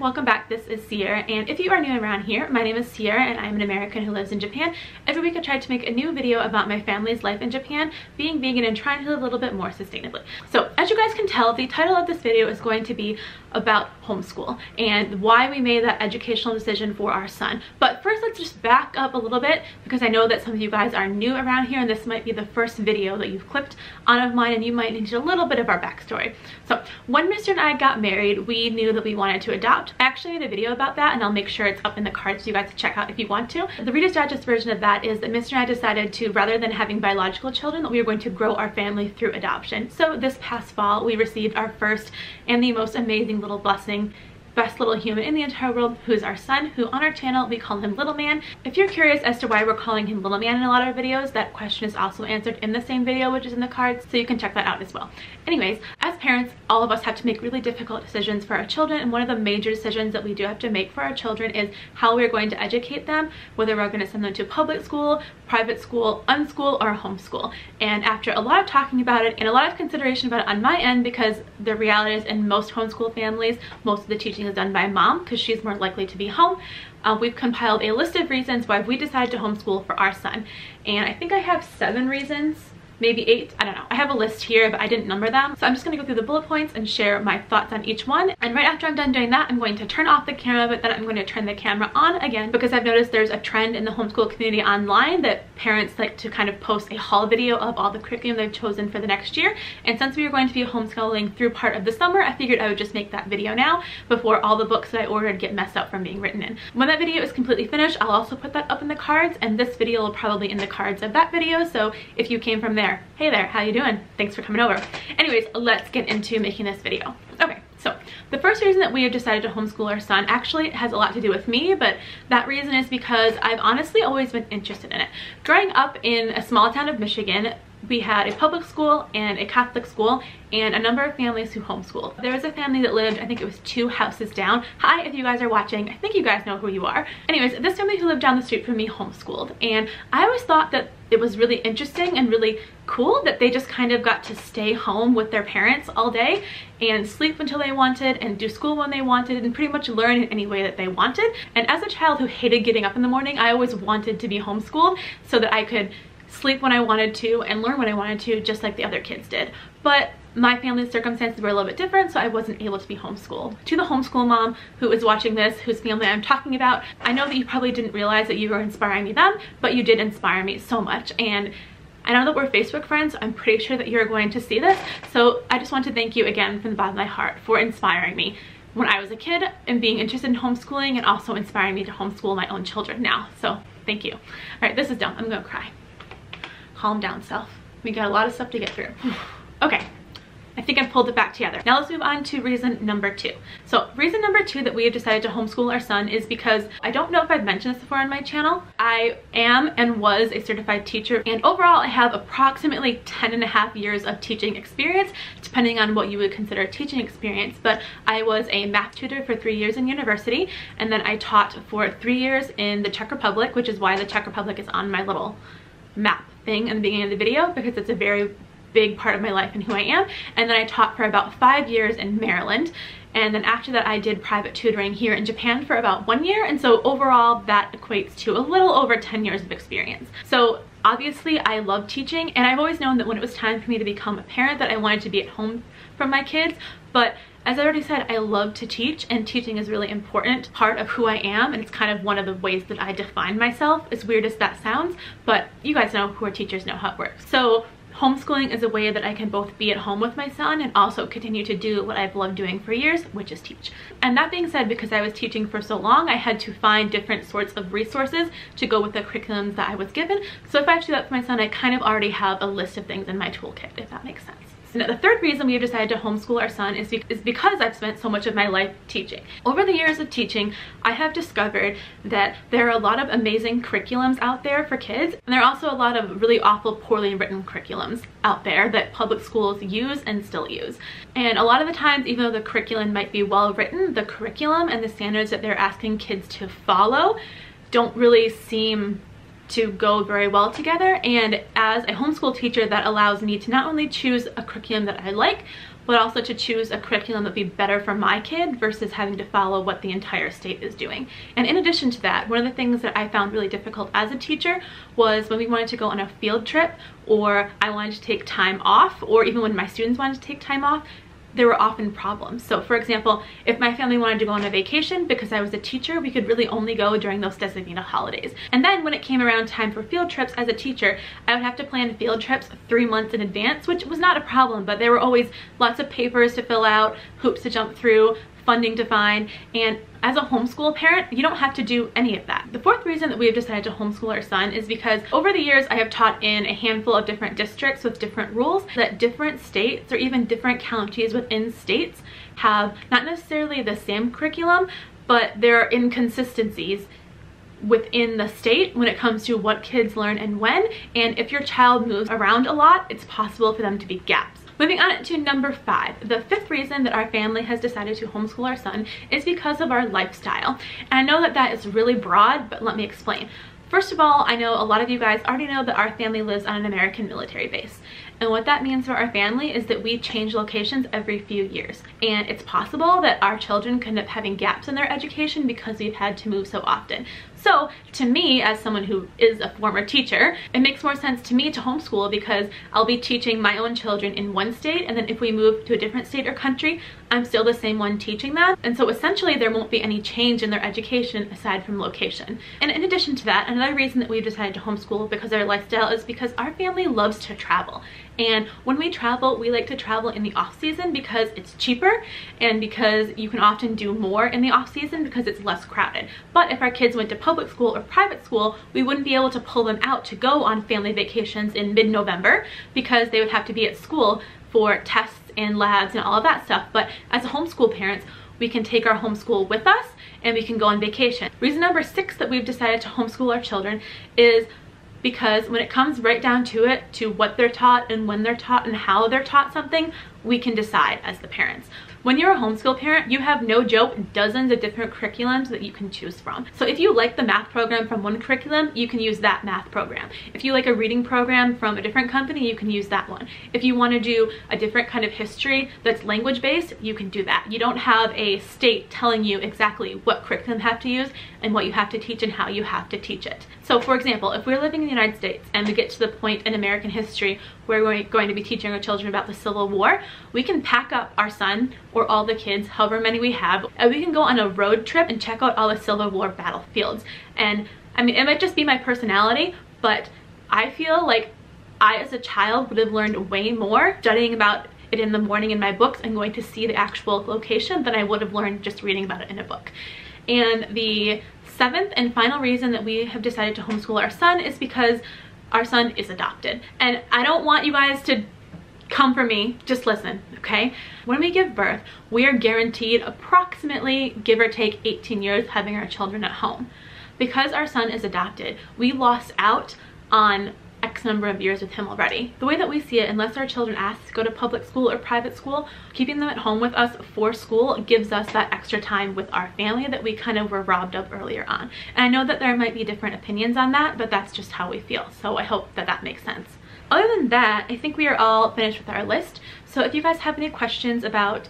welcome back. This is Sierra, and if you are new around here, my name is Sierra and I'm an American who lives in Japan. Every week I try to make a new video about my family's life in Japan, being vegan and trying to live a little bit more sustainably. So as you guys can tell, the title of this video is going to be about homeschool and why we made that educational decision for our son. But first, let's just back up a little bit because I know that some of you guys are new around here and this might be the first video that you've clicked on of mine, and you might need a little bit of our backstory. So when Mr. and I got married, we knew that we wanted to adopt. I actually made a video about that and I'll make sure it's up in the cards for you guys to check out if you want to. The Reader's Digest version of that is that Mr. and I decided to, rather than having biological children, that we were going to grow our family through adoption. So this past fall, we received our first and the most amazing little blessing, best little human in the entire world, who is our son, who on our channel we call him Little Man. If you're curious as to why we're calling him Little Man in a lot of our videos, that question is also answered in the same video, which is in the cards, so you can check that out as well. Anyways, as parents, all of us have to make really difficult decisions for our children, and one of the major decisions that we do have to make for our children is how we're going to educate them, whether we're going to send them to public school, private school, unschool, or homeschool. And after a lot of talking about it and a lot of consideration about it on my end, because the reality is in most homeschool families, most of the teaching is done by mom because she's more likely to be home, we've compiled a list of reasons why we decided to homeschool for our son. And I think I have 7 reasons, maybe 8, I don't know. I have a list here, but I didn't number them. So I'm just gonna go through the bullet points and share my thoughts on each one. And right after I'm done doing that, I'm going to turn off the camera, but then I'm going to turn the camera on again because I've noticed there's a trend in the homeschool community online that parents like to kind of post a haul video of all the curriculum they've chosen for the next year. And since we were going to be homeschooling through part of the summer, I figured I would just make that video now before all the books that I ordered get messed up from being written in. When that video is completely finished, I'll also put that up in the cards, and this video will probably in the cards of that video. So if you came from there, hey there, how you doing? Thanks for coming over. Anyways, let's get into making this video. Okay, so the first reason that we have decided to homeschool our son actually has a lot to do with me, but that reason is because I've honestly always been interested in it. Growing up in a small town of Michigan, we had a public school and a Catholic school and a number of families who homeschooled. There was a family that lived, I think it was 2 houses down. Hi, if you guys are watching, I think you guys know who you are. Anyways, this family who lived down the street from me homeschooled, and I always thought that it was really interesting and really cool that they just kind of got to stay home with their parents all day and sleep until they wanted and do school when they wanted and pretty much learn in any way that they wanted. And as a child who hated getting up in the morning, I always wanted to be homeschooled so that I could sleep when I wanted to and learn when I wanted to, just like the other kids did. But my family's circumstances were a little bit different, so I wasn't able to be homeschooled. To the homeschool mom who is watching this, whose family I'm talking about, I know that you probably didn't realize that you were inspiring me then, but you did inspire me so much. And I know that we're Facebook friends, so I'm pretty sure that you're going to see this. So I just want to thank you again from the bottom of my heart for inspiring me when I was a kid and being interested in homeschooling, and also inspiring me to homeschool my own children now. So thank you. All right, this is dumb. I'm gonna cry. Calm down, self. We got a lot of stuff to get through. Okay, I think I pulled it back together. Now let's move on to reason number 2. So reason number 2 that we have decided to homeschool our son is because, I don't know if I've mentioned this before on my channel, I am and was a certified teacher, and overall I have approximately 10.5 years of teaching experience, depending on what you would consider teaching experience. But I was a math tutor for 3 years in university, and then I taught for 3 years in the Czech Republic, which is why the Czech Republic is on my little map thing in the beginning of the video, because it's a very big part of my life and who I am. And then I taught for about 5 years in Maryland, and then after that I did private tutoring here in Japan for about 1 year, and so overall that equates to a little over 10 years of experience. So obviously I love teaching, and I've always known that when it was time for me to become a parent that I wanted to be at home from my kids. But as I already said, I love to teach, and teaching is a really important part of who I am, and it's kind of one of the ways that I define myself, as weird as that sounds, but you guys know who are teachers know how it works. So homeschooling is a way that I can both be at home with my son and also continue to do what I've loved doing for years, which is teach. And that being said, because I was teaching for so long, I had to find different sorts of resources to go with the curriculums that I was given. So if I have to do that for my son, I kind of already have a list of things in my toolkit, if that makes sense. Now, the third reason we have decided to homeschool our son is because I've spent so much of my life teaching. Over the years of teaching, I have discovered that there are a lot of amazing curriculums out there for kids, and there are also a lot of really awful, poorly written curriculums out there that public schools use and still use. And a lot of the times, even though the curriculum might be well written, the curriculum and the standards that they're asking kids to follow don't really seem to go very well together. And as a homeschool teacher, that allows me to not only choose a curriculum that I like, but also to choose a curriculum that would be better for my kid versus having to follow what the entire state is doing. And in addition to that, one of the things that I found really difficult as a teacher was when we wanted to go on a field trip, or I wanted to take time off, or even when my students wanted to take time off, there were often problems. So for example, if my family wanted to go on a vacation, because I was a teacher, we could really only go during those designated holidays. And then when it came around time for field trips as a teacher, I would have to plan field trips 3 months in advance, which was not a problem, but there were always lots of papers to fill out, hoops to jump through, funding to find, and as a homeschool parent, you don't have to do any of that. The fourth reason that we have decided to homeschool our son is because over the years I have taught in a handful of different districts with different rules, that different states or even different counties within states have not necessarily the same curriculum, but there are inconsistencies within the state when it comes to what kids learn and when, and if your child moves around a lot, it's possible for them to be gaps. Moving on to number 5, the fifth reason that our family has decided to homeschool our son is because of our lifestyle. And I know that that is really broad, but let me explain. First of all, I know a lot of you guys already know that our family lives on an American military base. And what that means for our family is that we change locations every few years. And it's possible that our children could end up having gaps in their education because we've had to move so often. So to me, as someone who is a former teacher, it makes more sense to me to homeschool because I'll be teaching my own children in one state, and then if we move to a different state or country, I'm still the same one teaching them. And so essentially there won't be any change in their education aside from location. And in addition to that, another reason that we've decided to homeschool because of our lifestyle is because our family loves to travel. And when we travel, we like to travel in the off season because it's cheaper and because you can often do more in the off season because it's less crowded. But if our kids went to public school or private school, we wouldn't be able to pull them out to go on family vacations in mid-November because they would have to be at school for tests and labs and all of that stuff. But as a homeschool parents, we can take our homeschool with us and we can go on vacation. Reason number 6 that we've decided to homeschool our children is because when it comes right down to it, to what they're taught and when they're taught and how they're taught something, we can decide as the parents. When you're a homeschool parent, you have, no joke, dozens of different curriculums that you can choose from. So if you like the math program from one curriculum, you can use that math program. If you like a reading program from a different company, you can use that one. If you want to do a different kind of history that's language based, you can do that. You don't have a state telling you exactly what curriculum you have to use and what you have to teach and how you have to teach it. So for example, if we're living in the United States and we get to the point in American history where we're going to be teaching our children about the Civil War, we can pack up our son or all the kids, however many we have, and we can go on a road trip and check out all the Civil War battlefields. And I mean, it might just be my personality, but I feel like I as a child would have learned way more studying about it in the morning in my books and going to see the actual location than I would have learned just reading about it in a book. And the 7th and final reason that we have decided to homeschool our son is because our son is adopted. And I don't want you guys to come for me, just listen, okay? When we give birth, we are guaranteed approximately, give or take, 18 years having our children at home. Because our son is adopted, we lost out on X number of years with him already. The way that we see it, unless our children ask to go to public school or private school, keeping them at home with us for school gives us that extra time with our family that we kind of were robbed of earlier on. And I know that there might be different opinions on that, but that's just how we feel. So I hope that that makes sense. Other than that, I think we are all finished with our list. So if you guys have any questions about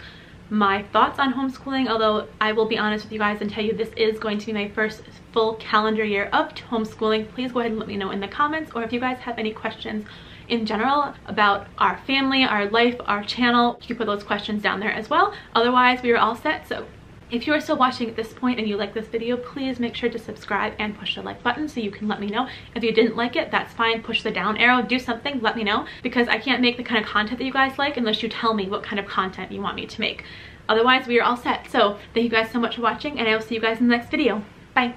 my thoughts on homeschooling, although I will be honest with you guys and tell you this is going to be my first full calendar year of homeschooling, please go ahead and let me know in the comments. Or if you guys have any questions in general about our family, our life, our channel, you can put those questions down there as well. Otherwise, we are all set. So if you are still watching at this point and you like this video, please make sure to subscribe and push the like button so you can let me know. If you didn't like it, that's fine. Push the down arrow, do something, let me know, because I can't make the kind of content that you guys like unless you tell me what kind of content you want me to make. Otherwise, we are all set. So thank you guys so much for watching, and I will see you guys in the next video. Bye.